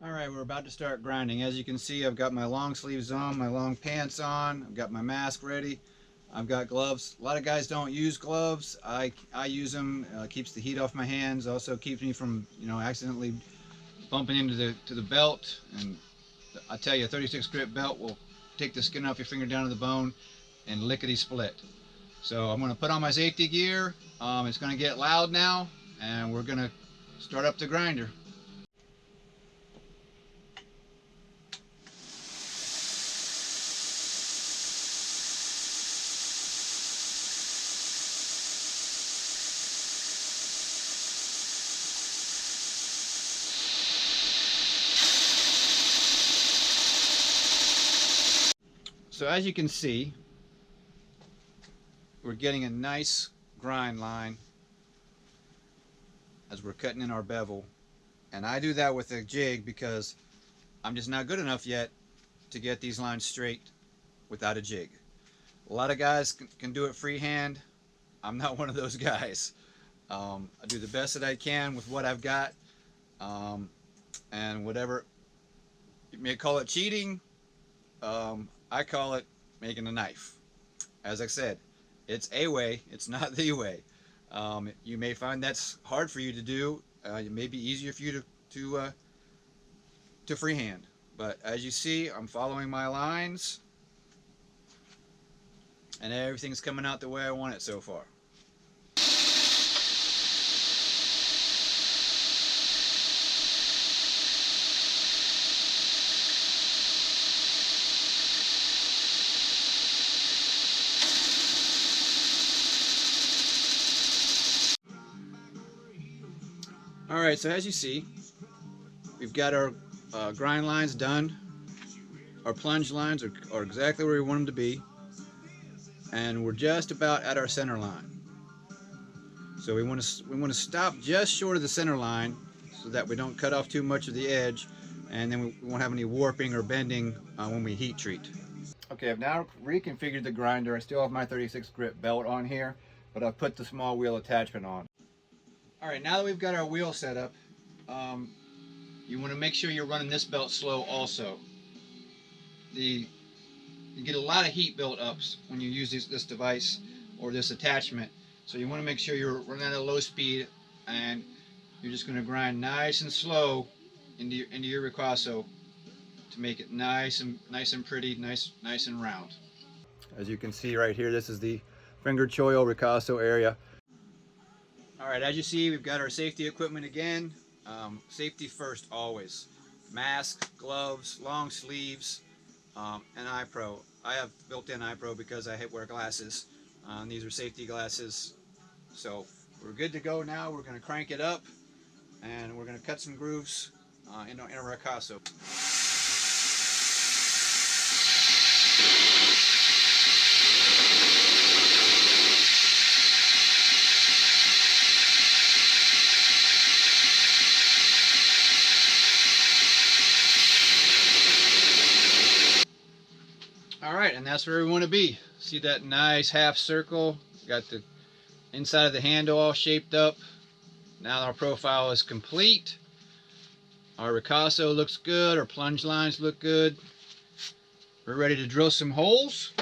Alright, we're about to start grinding. As you can see, I've got my long sleeves on, my long pants on, I've got my mask ready, I've got gloves. A lot of guys don't use gloves. I use them. Keeps the heat off my hands, also keeps me from accidentally bumping into the belt. And I tell you, a 36 grit belt will take the skin off your finger down to the bone and lickety split. So I'm going to put on my safety gear. It's going to get loud now, and we're going to start up the grinder. So as you can see, we're getting a nice grind line as we're cutting in our bevel. And I do that with a jig because I'm just not good enough yet to get these lines straight without a jig. A lot of guys can do it freehand. I'm not one of those guys. I do the best that I can with what I've got. And whatever, you may call it cheating. I call it making a knife. As I said, it's a way, it's not the way. You may find that's hard for you to do. It may be easier for you to freehand. But as you see, I'm following my lines, and everything's coming out the way I want it so far. Alright, so as you see, we've got our grind lines done. Our plunge lines are exactly where we want them to be. And we're just about at our center line. So we want to stop just short of the center line so that we don't cut off too much of the edge, and then we won't have any warping or bending when we heat treat. Okay, I've now reconfigured the grinder. I still have my 36 grit belt on here, but I've put the small wheel attachment on. Alright, now that we've got our wheel set up, you want to make sure you're running this belt slow also. You get a lot of heat built up when you use this device or this attachment. So you want to make sure you're running at a low speed, and you're just going to grind nice and slow into your ricasso to make it nice and pretty, nice and round. As you can see right here, this is the finger choil ricasso area. Alright, as you see, we've got our safety equipment again. Safety first always. Mask, gloves, long sleeves, and eye pro. I have built-in eye pro because I wear glasses. These are safety glasses. So we're good to go now. We're going to crank it up, and we're going to cut some grooves in a ricasso. Alright, and that's where we want to be. See that nice half circle? Got the inside of the handle all shaped up. Now our profile is complete. Our ricasso looks good. Our plunge lines look good. We're ready to drill some holes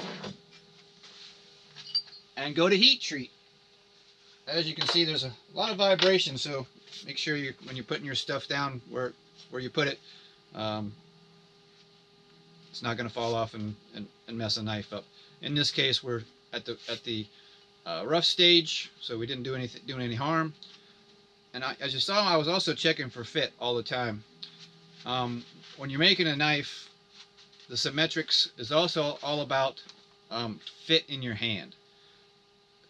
and go to heat treat. As you can see, there's a lot of vibration, so make sure when you're putting your stuff down where you put it, it's not going to fall off and mess a knife up. In this case, we're at the rough stage, so we didn't do any harm. And as you saw, I was also checking for fit all the time. When you're making a knife, the symmetrics is also all about fit in your hand.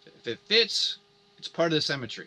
If it fits, it's part of the symmetry.